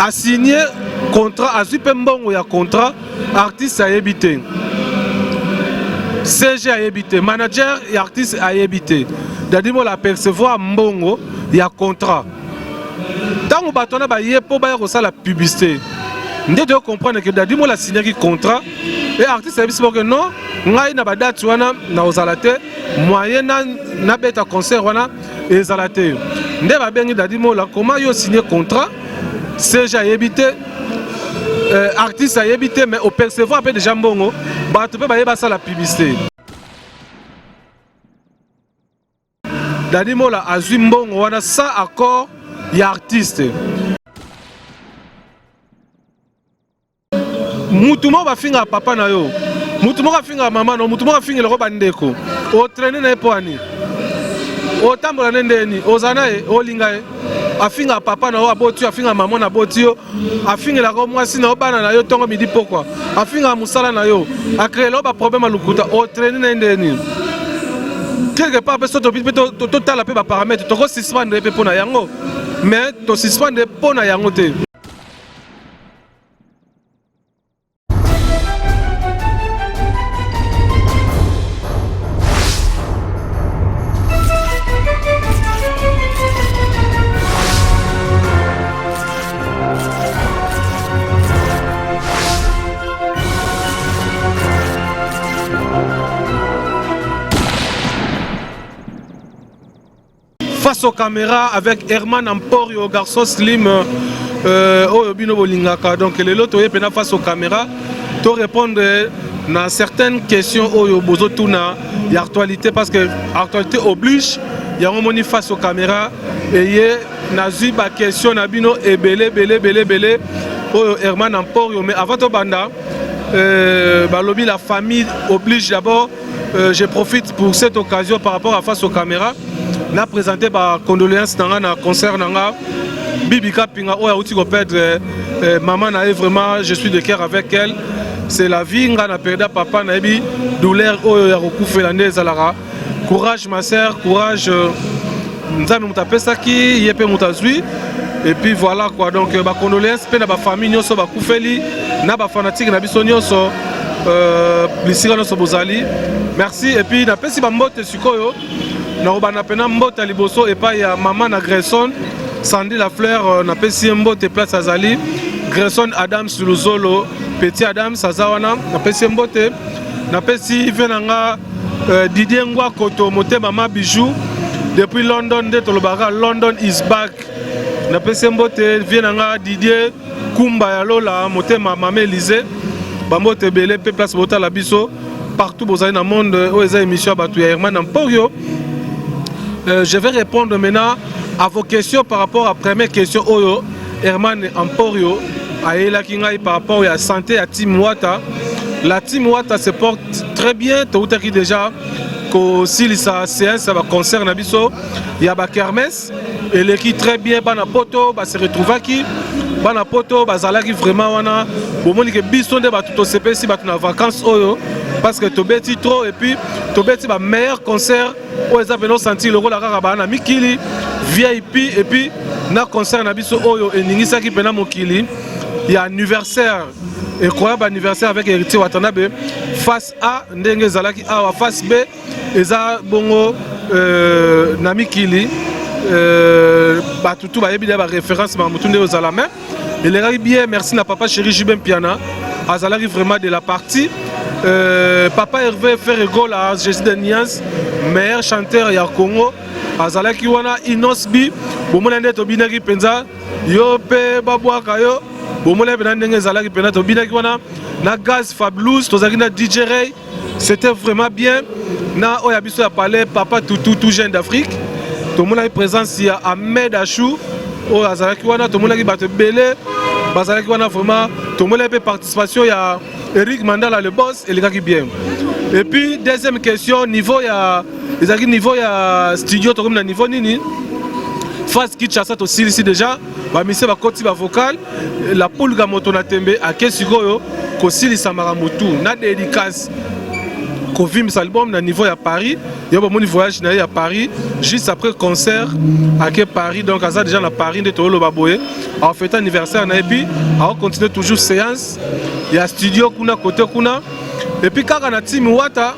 a signé contrat, a super mbongo ya contrat, artiste a évité. CG a évité, manager et artiste a évité. Dadimo la percevoir mbongo ya contrat. Tant que batona ba yepo ba yosa la publicité. Ndé de comprendre que Dadimo la signé qui contrat et artiste a dit que non, ngai na ba date wana na ozalate, moyen na beta concert wana ezalate. Ndé ba bengi Dadimo la comment yo signé contrat, CG a évité. Artiste a évité, mais au percevoir un peu de jambongo, tu peux pas ça la publicité. Dadimo la azumbongo, on a ça accord, il y a artiste. Moutouma va finir papa na yo, Moutouma va finir maman, Moutouma va finir le robandeko. Au traîner na poani, au tambour na ndeni, au zanae, au lingae. Afinga papa na aboti afinga maman na aboti yo afinga la mwasi na obana na yo tongo midi pourquoi afinga musala na yo a créer ba problème lukuta o traîner na ndeni quelque part parce que to tala pe ba paramètres to ko suspendre pe pona yango mais to suspendre pona yango te. Face aux caméras avec Herman Emporio, garçon slim, donc les lots face aux caméras, pour répondre à certaines questions où il y a actualité parce que l'actualité oblige, il y a un moment face aux caméras et il y a une question et belé Herman Emporio, mais avant tout banda, la famille oblige d'abord, je profite pour cette occasion par rapport à face aux caméras. N'a présenté par condoléances dans un concert nanga Bibika Pinga oya uti ko perdre maman na vraiment je suis de cœur avec elle c'est la vie nga na perda papa na bi douleur oyo ya kokufela nde zalara courage ma sœur courage nzambe mutapesa ki yepe mutazwi et puis voilà quoi donc ba condoléances pe na ba famille nyoso ba kufeli na ba fanatique na biso nyoso bisika nyoso bozali merci et puis na pesi ba mbote sikoyo na obana pena mbota liboso et pas ya maman na Grayson Sandy la fleur na pesi mbote place azali Grayson Adams Luzolo petit Adams azawana na pesi mbote na pesi venanga Didier Ngwa Koto mote mama bijou depuis London de tolobara London is back na pesi mbote venanga Didier Kumba ya Lola mote mama Elise bambote belé pe place bota la biso partout bozali na monde où eza émission batu ya Herman Emporio. Je vais répondre maintenant à vos questions par rapport à la première question. Oyo, Herman Emporio, par rapport à la santé à Team Wata. La Team Wata se porte très bien. Tout à déjà, si ça concerne Abisso, il y a Kermesse. Et l'équipe très bien, Bana Poto, se retrouve qui Bana Poto, Bazalaki vraiment, wana. Au moment que Bisson de Batuto CP, si Batuna vacances, Oyo. Parce que Tobeti trop et puis Tobeti va meilleur concert où ils avaient senti le rôle à Mikili VIP et puis na concert na biso Oyo et Ningisa qui pena Mokili il y a anniversaire incroyable anniversaire avec Héritier Watanabe face A ndenge zalaki A face B eza bongo na Mikili batutu ba yebida ba référence ma mutunde aux alamins et les bien merci na papa chéri Jubin Piana azalaki vraiment de la partie. Papa Hervé Ferrego à Jésus de Nias, meilleur chanteur ya Congo, azalaki wana Inosbi, bomona nde to binaki penza, yo pe babwaka yo, bomona pe ndenge zalaki penza to binaki wana na Gaz Fabulous, tozaki na DJ Ray, c'était vraiment bien. Na oya biso ya parler papa tout jeune d'Afrique. To mona présence ya Ahmed Achou, o azalaki wana to mona ki bato belé, bazalaki wana vraiment to mona pe participation ya Eric Mandala le boss et les gars qui bien. Et puis deuxième question niveau ya les niveau ya studio to comme na niveau nini face Kinshasa to ici déjà ba mise ba koti ba vocal la pulga moto na tembe a kesikoyo ko silisa maramutu na dédicace kovimisa album na niveau ya Paris yo bomoni voyage na ya Paris juste après concert à Paris donc aza déjà na Paris nde tolo baboye a fait anniversaire na et puis a continuer toujours séance ya studio kuna côté kuna et puis kaka na team wata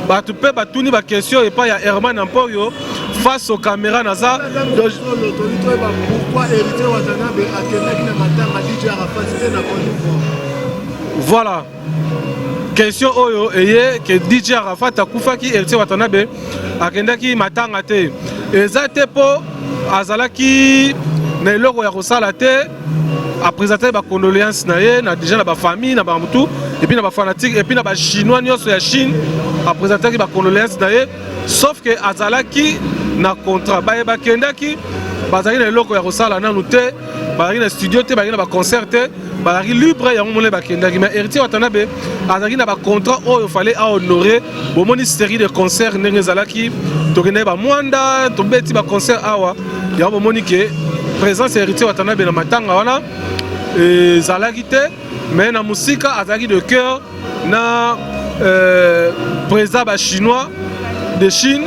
batu pe batuni ba question et pas ya Herman Amporio face aux caméras naza pourquoi Héritier Watanabe akendaki na matanga DJ Arafat na Côte d'Ivoire. Voilà. Question oyo eye que DJ Arafat akufaki Héritier Watanabe akendaki matanga te. Eza te po azalaki na eloko ya kosala te a présenter ba condoléances na ye na déjà na ba famille na ba mutu et puis na ba fanatique et puis na ba chinois nyonso ya Chine a présenter ba condoléances na ye sauf que azalaki na contrat ba kendaki bazali na eloko ya kosala nanu te bazali na studio te bazali na ba concert te bazali libre ya momole ba kendaki mais Héritier Watanabe azali na ba contrat oyo fallait à honorer bomoni série de concerts ndenge zalaki tokende ba mwanda tobeti ba concert awa ya bomoni ke présence Héritier Watanabe na matanga wana zalaki te mais na musika azalaki de cœur na président ba chinois de Chine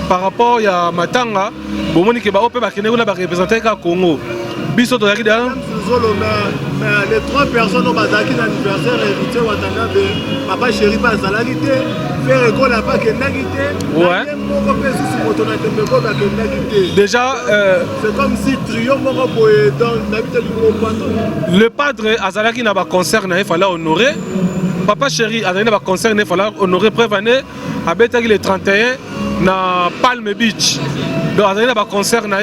par rapport à matanga bomoni ke ba ope ba kene na ba représenter ka Congo biso to yaki dans les 3 personnes au bazaki d'anniversaire Héritier Watanabe papa chéri pas zalaki te faire école là pas kendaki te ouais déjà c'est comme si trio moko boye donc d'habitude le padre azalaki na ba concert na fallait honorer papa chéri azalaki na ba concert na fallait honorer prévané abetaki le 31 na Palm Beach donc azalaki na ba concert na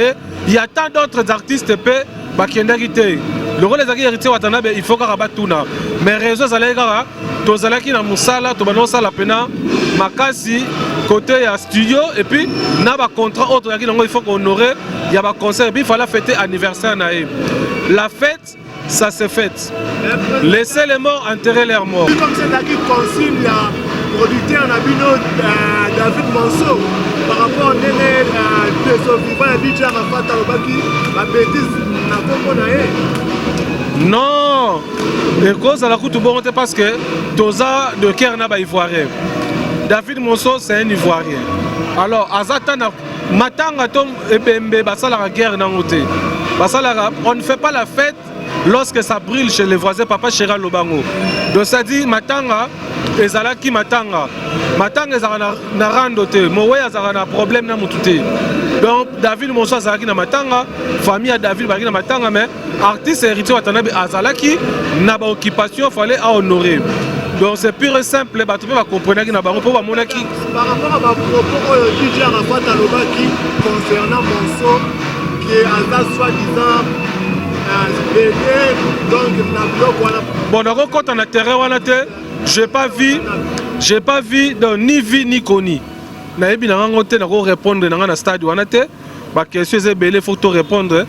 il y a tant d'autres artistes pe bakendaki te le rôle ezalaki Héritier Watanabe il faut kaka batuna mais réseau ezalaki kaka tozalaki na mosala tobanda kosala pena makasi côté ya studio et puis na ba contrat autre ezalaki nango il faut qu'honorer il y a ba concert et puis il fallait fêter anniversaire na ye la fête ça s'est fait laissez les morts enterrer leurs morts comme c'est là qui consigne la producteur Nabino David Monceau par rapport à Néné DJ Arafat alobaki ba bêtise na kombo na ye. Non, les causes à la coûte bon parce que Toza de Kerna ba ivoirien. David Monceau c'est un ivoirien. Alors Azatana matanga tom ebembe basala la guerre na ngote. Basala on ne fait pas la fête lorsque ça brûle chez les voisins papa Chéra Lobango. Donc ça dit matanga ezalaki matanga. Matanga ezala na rando te. Mowe azala na problème na mututé. Donc David Monceau azalaki na matanga, famille à David bazalaki na matanga mais artiste Héritier Watanabe azalaki na ba occupation fallait à honorer. Donc c'est pur et simple ba tu peux comprendre ki na bango po ba monaki par rapport à ma propos DJ Arafat alobaki concernant Monceau qui est en soi-disant bon, donc quand on a terrain, j'ai pas vu donc, ni vie ni connu. Na ebi na ngote na ko répondre na na stade wana te ba question c'est belé faut to répondre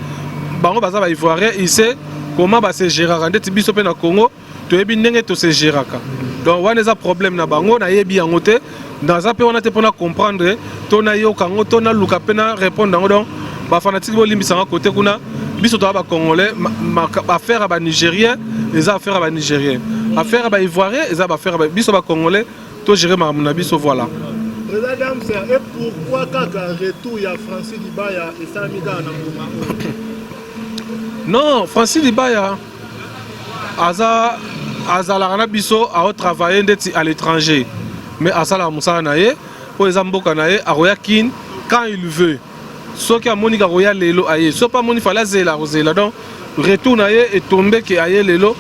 bango baza ba ivoirien il sait comment ba se gérer ndeti biso pe na Congo to ebi ndenge to se gérer ka donc wana za problème na bango na yebi yango te dans za pe wana te pona comprendre to na yo kango to na luka pe na répondre ngo donc ba fanatique bo limbisa nga côté kuna biso to ba congolais affaire ba nigérien les affaires ba nigérien affaire ba ivoirien les affaires ba biso ba congolais to gérer ma biso voilà. Et pourquoi quand retour il y a Francis Dibaya et Samida na non, Francis Dibaya azala na biso a travailler à l'étranger mais azala musala na ye po ezamboka na ye aroya kin quand il veut soki amoni ka roya lelo aye so pas moni fala zela rozela donc retour na ye et tomber que aye lelo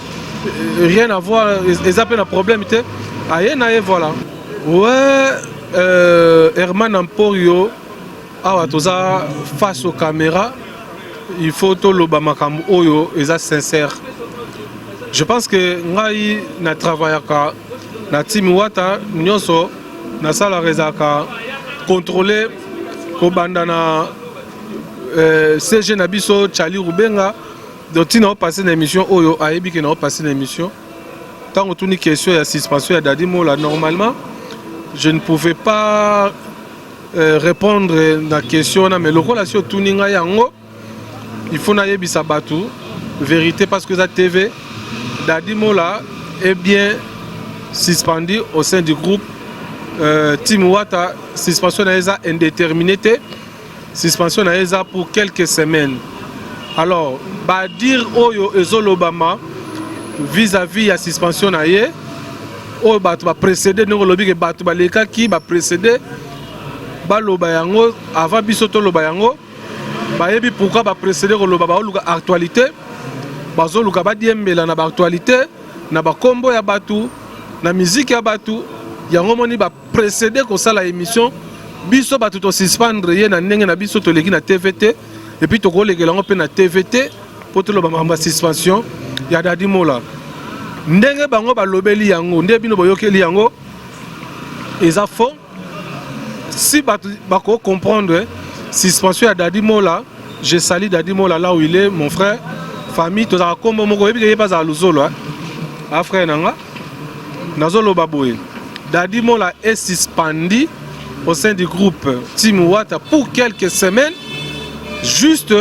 rien à voir ezapé na problème te aye na ye voilà ouais Herman Amporio awa toza face aux caméras il faut to loba makambo oyo eza sincère je pense que ngai na travaillaka na team wata nyonso na sala rezaka contrôler ko bandana CG na biso Charlie Rubenga donc tina o passer na émission oyo ayebi ke na o passer na émission tant que tuni question ya suspension ya Dadi Mola normalement je ne pouvais pas répondre à la question, mais le relation tuninga yango, il faut naïe bisabatu, vérité parce que la TV, Dadi Mola est bien suspendu au sein du groupe Team Wata suspension na eza indéterminée te, suspension na eza pour quelques semaines. Alors ba dire oyo ezolobama vis-à-vis ya suspension na ye oyo bato ba précédé ndenge lobi ke bato balekaki ba précédé baloba yango avant biso toloba yango bayebi pourquoi ba précédé koloba baoluka actualité bazoluka badiembela na ba actualité na ba kombo ya batu na musique ya batu yango moni ba précédé kosala émission biso batu to suspendre ye na ndenge na biso toleki na TVT et puis tokolekela yango mpe na TVT po toloba makambo ya suspension ya Daddy Mola ndenge bango balobeli yango nde bino boyokeli yango eza faux. Si bako comprendre suspension ya Daddy Mola, je salue Daddy Mola là où il est, mon frère, famille, tout ça comme mon gobi qui pas à l'uzolo, hein, frère nanga, nazolo baboye. Daddy Mola est suspendu au sein du groupe Team Wata pour quelques semaines, juste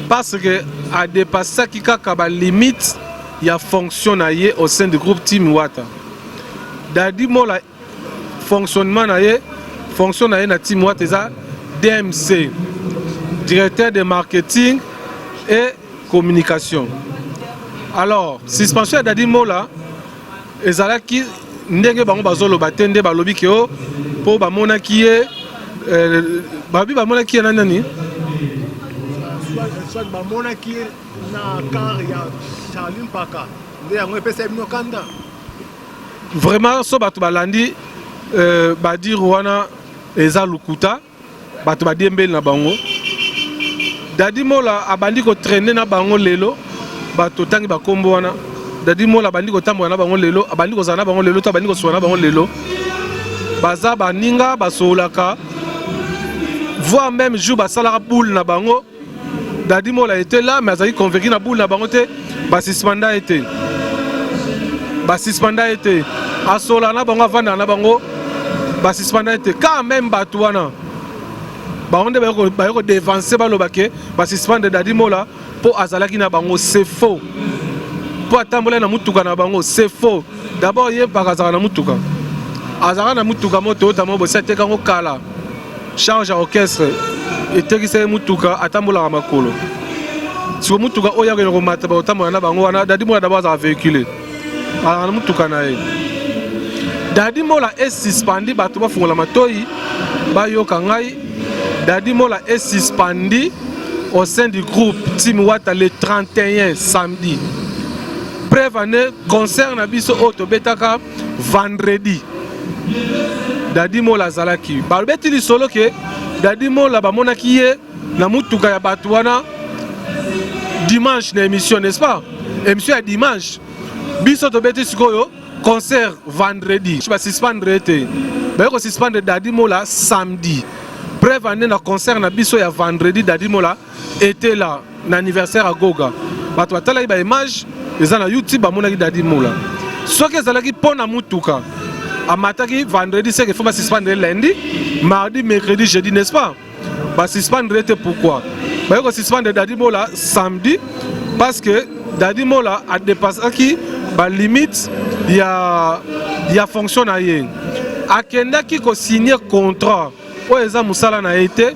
parce que a dépassé qui kaba limite il y a fonctionnaire au sein du groupe Team Wata. Daddy Mola fonctionnement naie fonctionnaire na Team Wata eza DMC, directeur de marketing et communication. Alors, suspension ya Daddy Mola ezalaki ndenge bango bazolo batende balobi ke o po bamona kiye babi bamona kiye nani soit bamona kiye na car ya Charline Paka nde yango epesa bino kanda vraiment so bato balandi badir wana eza lukuta bato badiembeli na bango. Daddy Mola abandi ko traîner na bango lelo bato tangi bakombo wana. Daddy Mola abandi ko tambola na bango lelo abandi ko zana na bango lelo to abandi ko soana na bango lelo baza baninga basolaka voire même jour basalaka boule na bango. Daddy Mola était là mais azali convaincu na boule na bango te basispanda été asola na bango avanda na bango basispanda été quand même bato wana bango nde bayoko dévancer balobake basispande Daddy Mola po azalaki na bango. C'est faux. Po atambola na mutuka na bango c'est faux. D'abord ye pakazaka na mutuka azaka na mutuka moto otamo bo sete kango kala charge à orchestre etekisa mutuka atambola makolo si mutuka oya ko mata ba otambola na bango wana. Daddy Mola d'abord a véhiculé na mutuka na ye. Daddy Mola est suspendu bato ba fungola matoi ba yoka ngai. Daddy Mola est suspendu au sein du groupe Team Wata le 31 samedi. Prévenez concert na biso auto betaka vendredi. Daddy Mola zalaki balbeti li solo ke Daddy Mola bamona kiye na mutuka ya bato wana dimanche na émission, n'est-ce pas? Émission ya dimanche biso to beti sikoyo concert vendredi ba suspendre te ba ko suspendre Daddy Mola samedi. Prévenez na concert na biso ya vendredi. Daddy Mola était là na anniversaire à Goga bato batala ba image eza na YouTube bamonaki Daddy Mola soki ezalaki pona mutuka amataki vendredi c'est que faut pas suspendre lundi mardi mercredi jeudi, n'est-ce pas? Ba suspendre te pourquoi ba ko suspendre Daddy Mola samedi parce que Daddy Mola a dépassé ba limite ya fonction na ye akendaki ko signer contrat oyo eza musala na été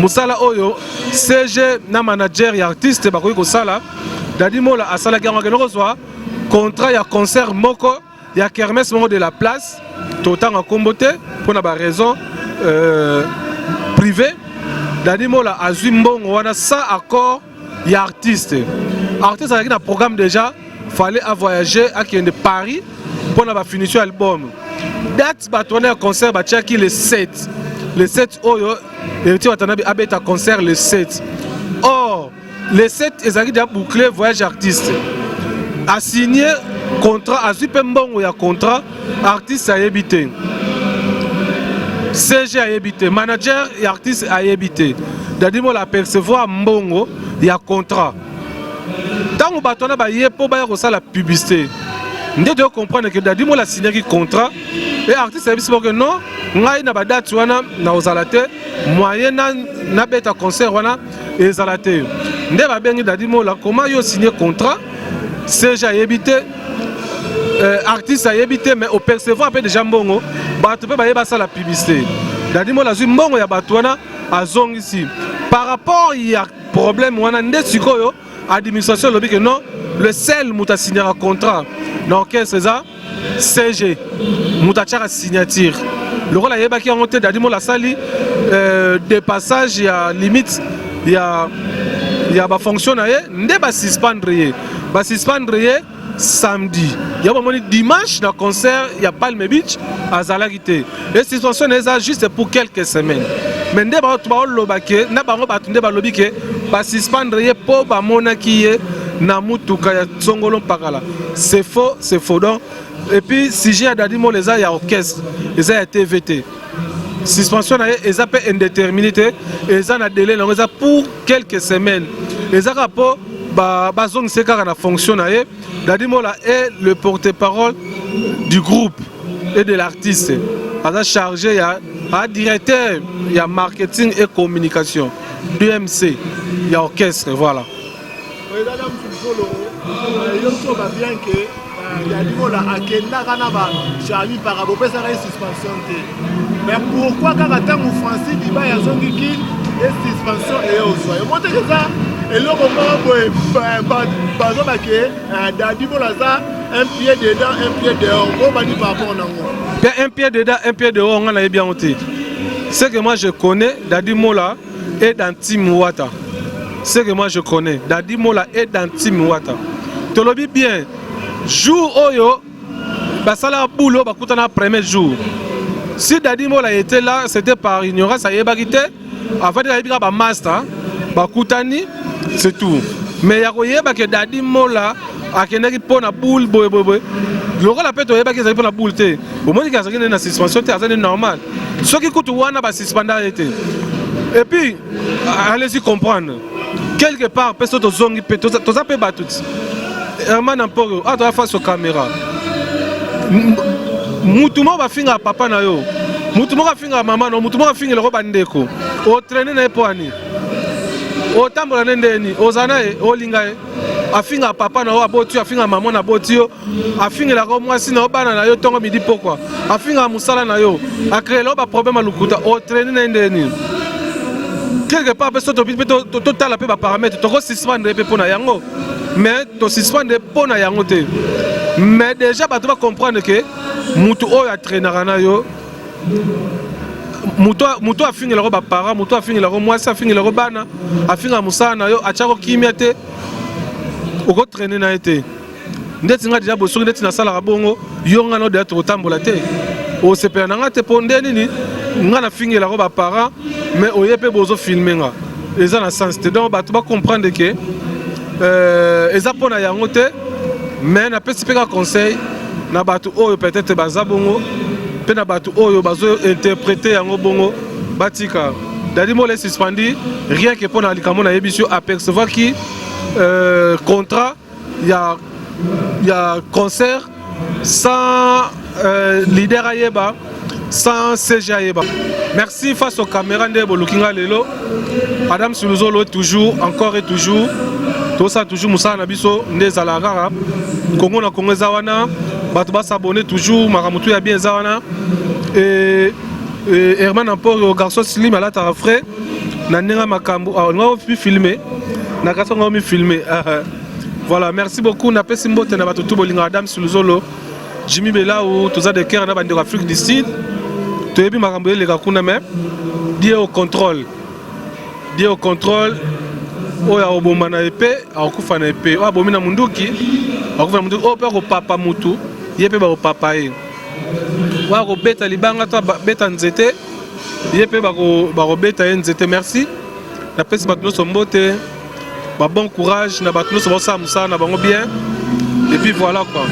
musala oyo CG na manager ya artiste bakoki kosala. Daddy Mola asalaki yango akende kozwa contrat ya concert moko ya kermesse moko de la place totanga kombo te mpona ba raison privée. Daddy Mola azwi mbongo wana sans accord ya artiste azalaki na programme déjà fallait voyager akende Paris mpona ba finition album. Date bato wana ya concert batiaki le 7 oyo eti watanabi abeta concert le 7. Or le 7 ezalaki déjà bouclé voyage artiste a signé contrat azwi mpe mbongo ya contrat artiste ayebi te CG ayebi te manager ya artiste ayebi te. Daddy Mola apercevoir mbongo ya contrat ntango bato wana baye mpo baya kosala publicité nde toyo comprendre que Daddy Mola signaki contrat et artiste ayebi simoke non ngai na badate wana na ozala te moyen na beta concert wana ezala te nde babengi Daddy Mola comment yo signé contrat CG ayebi te artiste ayebité mais au percevoir peu déjà mbongo bato pe bayeba ça la publicité dadi mo la zui mbongo ya bato wana azong ici par rapport il y a problème wana nde sikoyo administration lobi que non le seul muta signer un contrat donc c'est ça CG muta chara signature le rôle ayeba ki en tête dadi mo la sali des passages il y a limite il y a ba fonction na ye nde ba suspendre samedi il y a un dimanche dans concert il y a Palm Beach à Zalagité et situation est juste pour quelques semaines mais nde ba to ba lobake na bango ba tunde ba lobike ba suspendre ye po ba monaki ye na mutuka ya tsongolo pakala c'est faux donc et puis si j'ai dadi mo les a ya orchestre les a TVT suspension na ye eza pe indéterminité eza na délai na eza pour quelques semaines eza rapport bazong c'est car na fonction na ye dadi mo la est le porte-parole du groupe et de l'artiste eza chargé ya directeur ya marketing et communication DMC ya orchestre voilà mais pourquoi quand on Francis dit bah y a zongi qui est suspension et au soir et monter que ça et le moment bazo baké dadi bolaza un pied dedans un pied dehors on va dire par rapport à bien un pied dedans un pied dehors on a bien ôté ce que moi je connais dadi mola est dans Team Wata ce que moi je connais dadi mola est dans Team Wata te lobi bien jour oyo basala boulot bakutana premier jour. Si Dadi Mola était là, c'était par ignorance, ça y est bagité. Avant de aller à master, bakutani, c'est tout. Mais il y a que Dadi Mola a kenaki pour la boule, boy. Le rôle appelle toi que ça pour la boule té. Au moins qu'il y a une suspension, c'est normal. Ceux qui coûtent ouana va suspendre été. Et puis, allez-y comprendre. Quelque part, personne te zongi, tout ça peut battre tout. Herman Amporo, à toi face aux caméras. Mutumo va finir papa na yo. Mutumo va finir maman no, mutumo va finir le roba ndeko. O traîner na epoani. O tambola ndeni, o zanae, o lingae. A finir papa na yo aboti, a finir maman na boti yo. A finir la romwasi na obana na yo tongo midi pourquoi. A finir musala na yo. A créer le roba problème à lukuta. O traîner na ndeni. Quelque part personne total la pe ba paramètre. To ko suspendre pe pona yango. Mais to suspendre pona yango te. Mais déjà tu vas comprendre que mutu oyo atraînera na yo mutu a fini le roba para mutu a fini le roba moi ça fini le roba na a fini musana na yo a chako kimia te o ko traîner na été ndeti nga déjà boso ndeti na sala bongo yo nga no de to tambola te o se pe na nga te ponde nini nga na fini le roba para mais o yepe bozo filmer nga eza na sens te donc tu vas comprendre que eza pona yango te mais na pesi peka conseil na batu oyo peut-être baza bongo pe na batu oyo bazo interpréter yango bongo batika dadi mo les suspendi rien que pour na likamo na yebisio apercevoir qui contrat il y a concert sans leader ayeba sans CG ayeba. Merci face aux caméras de Bolukinga lelo Adam Suluzolo toujours encore et toujours tout ça toujours Moussa Nabiso ndeza la rara Congo na Congo zawana bato ba s'abonner toujours maramutu ya bien zawana et Herman Amporo garçon slim à la tarafre na nenga makambo on va plus filmer na garçon on va filmer voilà merci beaucoup na pesi mbote na bato tout bolinga Adam Suluzolo Jimmy Belao tout ça de cœur na bande d'Afrique du Sud to yebi makambo les gakuna même Dieu au contrôle oya obomba na epée akufa na epée oya bomi na munduki akufa na munduki oyo mpe akopapa mutu ye mpe bakopapa ye oya kobeta libanga to beta nzete ye mpe bakobeta ye nzete merci napesi bato nyonso mbote bon courage na bato nyonso basala mosala na bango bien et puis voilà quoi.